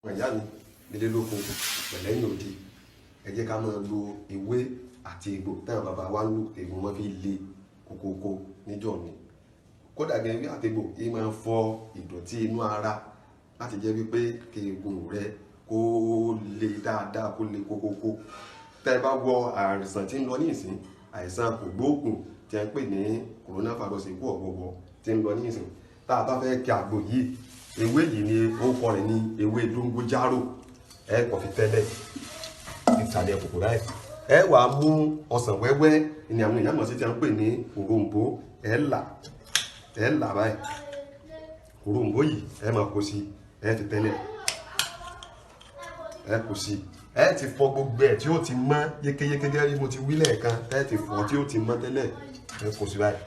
ìyá mi nílé lóko pẹ̀lẹ́yìn òde ẹ jẹ́ ká máa lo ewé àti egbò táwọn bàbá wa ń lò egbò wọn fi le kókókó níjọ́ ni kódà gẹ́gẹ́ ewé àti egbò yìí máa ń fọ ìdọ̀tí inú ara láti jẹ́ wípé kí egun rẹ kó le dáadáa kó le kókókó tẹ́ ẹ bá wọ àìsàn tí ń lọ ní ìsìn àìsàn kògbóògùn tí a ń pè ní coronavirus ikú ọ̀gbọ̀gbọ̀ tí ń lọ ní ìsìn tá a bá fẹ́ kí àgbo yìí ewé yìí ni orúkọ rẹ̀ ní ewé dóngójárò ẹ kò fi tẹ́lẹ̀ ìsàlẹ̀ kòkòrò ẹ wàá mú ọsàn wẹ́wẹ́ ni àwọn èèyàn mọ̀ sí tí a ń pè ní òrombó ẹ là báyìí òrombó yìí ẹ máa kó sí ẹ ti tẹ́lẹ̀ ẹ kó sí ẹ ti fọ gbogbo ẹ tí ó ti mọ́ yékéyéké gẹ́gẹ́ bí mo ti wí lẹ́ẹ̀kan ẹ ti fọ tí ó ti mọ́ tẹ́lẹ̀ ẹ kó sí báyìí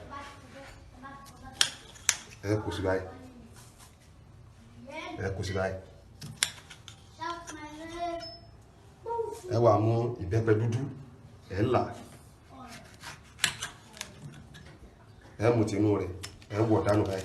ẹ kó sí báyìí ẹ kó sí báyìí ẹ wá mú ìbẹ́pẹ dúdú ẹ là ẹ mú tinú rẹ̀ ẹ wọ̀ dànù báyìí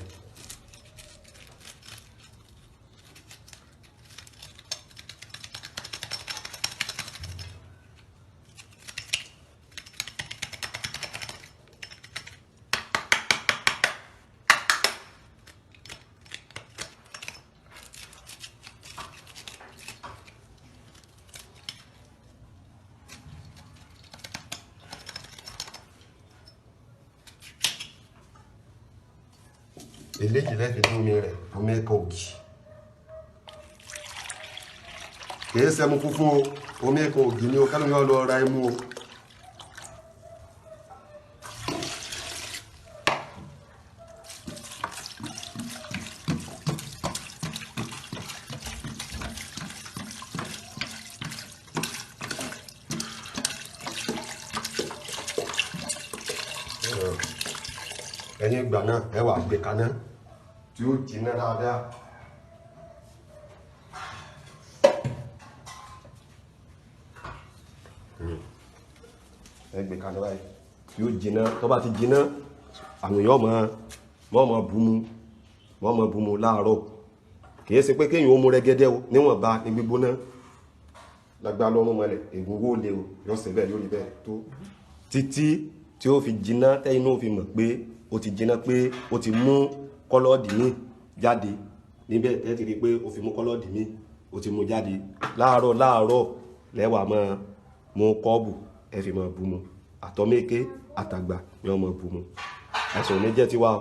eléyìí lẹ́fẹ̀ẹ́ ní omi rẹ̀ omi ẹ̀kọ́ ògì kìí ṣẹmu funfun o omi ẹ̀kọ́ ògì ni o kálùmí ọ lọ ra ẹmu o ẹ̀yìn ìgbà náà ẹ wá gbé kaná tí ó jiná dáadáa ẹ gbé kaná báyìí tí ó jiná tó bá ti jiná àwọn èèyàn mọ́ bu mu láàárọ̀ kìí ṣe pé kéèyàn ó mú rẹ́gẹ́dẹ́ o níwọ̀nba ní gbígbóná lágbá lọ́rùn mọ́lẹ̀ ègúngó lè o yọ́sẹ̀ bẹ́ẹ̀ yóò rí bẹ́ẹ̀ tó títí tí ó fi jiná tẹ́yìn náà fi mọ̀ pé ó ti jiná pé ó ti mú kọ́lọ́ọ̀dì míì jáde níbẹ̀ ẹ ti rí pé ó fi mú kọ́lọ́ọ̀dì míì ó ti mú jáde láàárọ̀ lẹ́wà máa mú kọ́ọ̀bù ẹ fi máa bu mu àtọ́mẹ́kẹ́ àtàgbà ni wọ́n máa bu mu ẹ̀sùn ní jẹ́ tiwa.